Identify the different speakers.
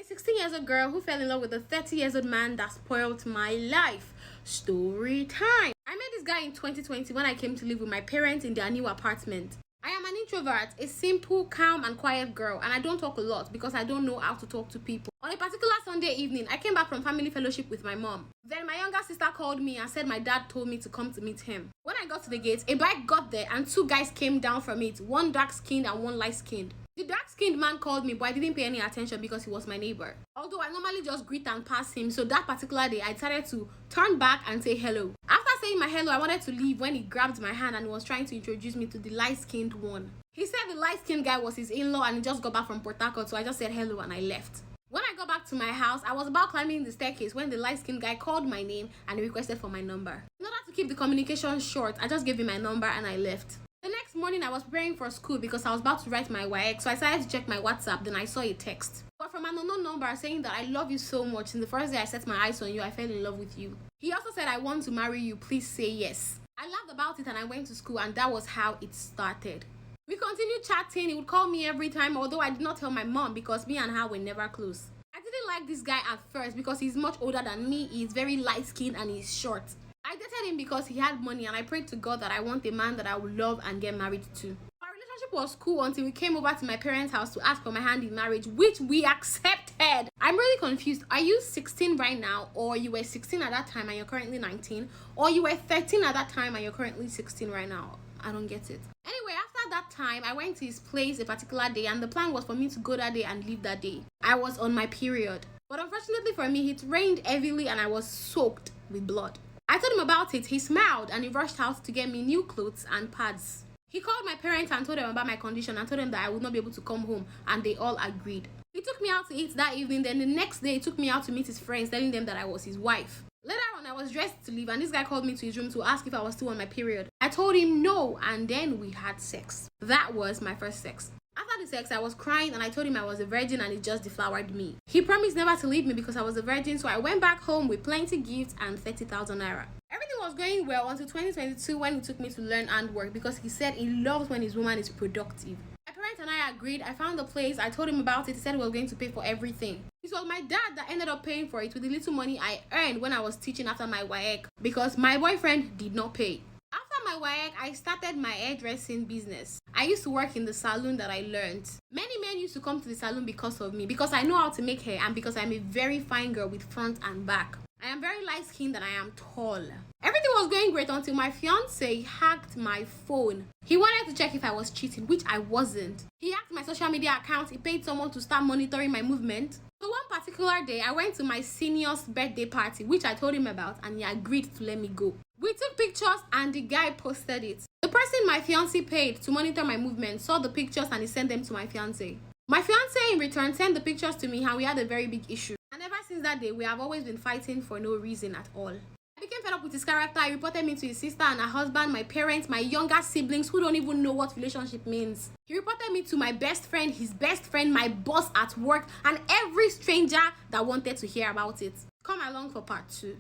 Speaker 1: I'm a 16 years old girl who fell in love with a 30 years old man that spoiled my life. Story time. I met this guy in 2020 when I came to live with my parents in their new apartment. I am an introvert, a simple, calm and quiet girl, and I don't talk a lot because I don't know how to talk to people. On a particular Sunday evening, I came back from family fellowship with my mom. Then my younger sister called me and said my dad told me to come to meet him. When I got to the gate, a bike got there and two guys came down from it, one dark-skinned and one light-skinned. The dark-skinned man called me, but I didn't pay any attention because he was my neighbor. Although I normally just greet and pass him, so that particular day I decided to turn back and say hello. After saying my hello, I wanted to leave when he grabbed my hand and was trying to introduce me to the light-skinned one. He said the light-skinned guy was his in-law and he just got back from Port Harcourt, so I just said hello and I left. When I got back to my house, I was about climbing the staircase when the light-skinned guy called my name and requested for my number. In order to keep the communication short, I just gave him my number and I left. The next morning, I was preparing for school because I was about to write my WAEC, so I decided to check my WhatsApp. Then I saw a text. But from an unknown number saying that I love you so much. Since the first day I set my eyes on you, I fell in love with you. He also said, I want to marry you. Please say yes. I laughed about it and I went to school, and that was how it started. We continued chatting. He would call me every time, although I did not tell my mom because me and her were never close. I didn't like this guy at first because he's much older than me. He's very light-skinned and he's short. I dated him because he had money, and I prayed to God that I want a man that I would love and get married to. Our relationship was cool until we came over to my parents' house to ask for my hand in marriage, which we accepted. I'm really confused. Are you 16 right now, or you were 16 at that time and you're currently 19, or you were 13 at that time and you're currently 16 right now? I don't get it. Anyway, after that time, I went to his place a particular day, and the plan was for me to go that day and leave that day. I was on my period. But unfortunately for me, it rained heavily and I was soaked with blood. I told him about it. He smiled and he rushed out to get me new clothes and pads. He called my parents and told them about my condition and told them that I would not be able to come home, and they all agreed. He took me out to eat that evening. Then the next day, he took me out to meet his friends, telling them that I was his wife. Later on, I was dressed to leave, and this guy called me to his room to ask if I was still on my period. I told him no, and then we had sex. That was my first sex. After the sex, I was crying and I told him I was a virgin and it just deflowered me. He promised never to leave me because I was a virgin, so I went back home with plenty gifts and 30,000 naira. Everything was going well until 2022 when he took me to learn handwork because he said he loves when his woman is productive. My parents and I agreed. I found the place. I told him about it. He said he was going to pay for everything. It was my dad that ended up paying for it with the little money I earned when I was teaching after my WAEC because my boyfriend did not pay. After my WAEC, I started my hairdressing business. I used to work in the salon that I learned. Many men used to come to the salon because of me, because I know how to make hair and because I'm a very fine girl with front and back. I am very light-skinned and I am tall. Everything was going great until my fiance hacked my phone. He wanted to check if I was cheating, which I wasn't. He hacked my social media account. He paid someone to start monitoring my movement. So one particular day, I went to my senior's birthday party, which I told him about, and he agreed to let me go. We took pictures and the guy posted it. The person my fiance paid to monitor my movement saw the pictures and he sent them to my fiance. My fiance in return sent the pictures to me and we had a very big issue. And ever since that day, we have always been fighting for no reason at all. I became fed up with his character. He reported me to his sister and her husband, my parents, my younger siblings who don't even know what relationship means. He reported me to my best friend, his best friend, my boss at work, and every stranger that wanted to hear about it. Come along for part 2.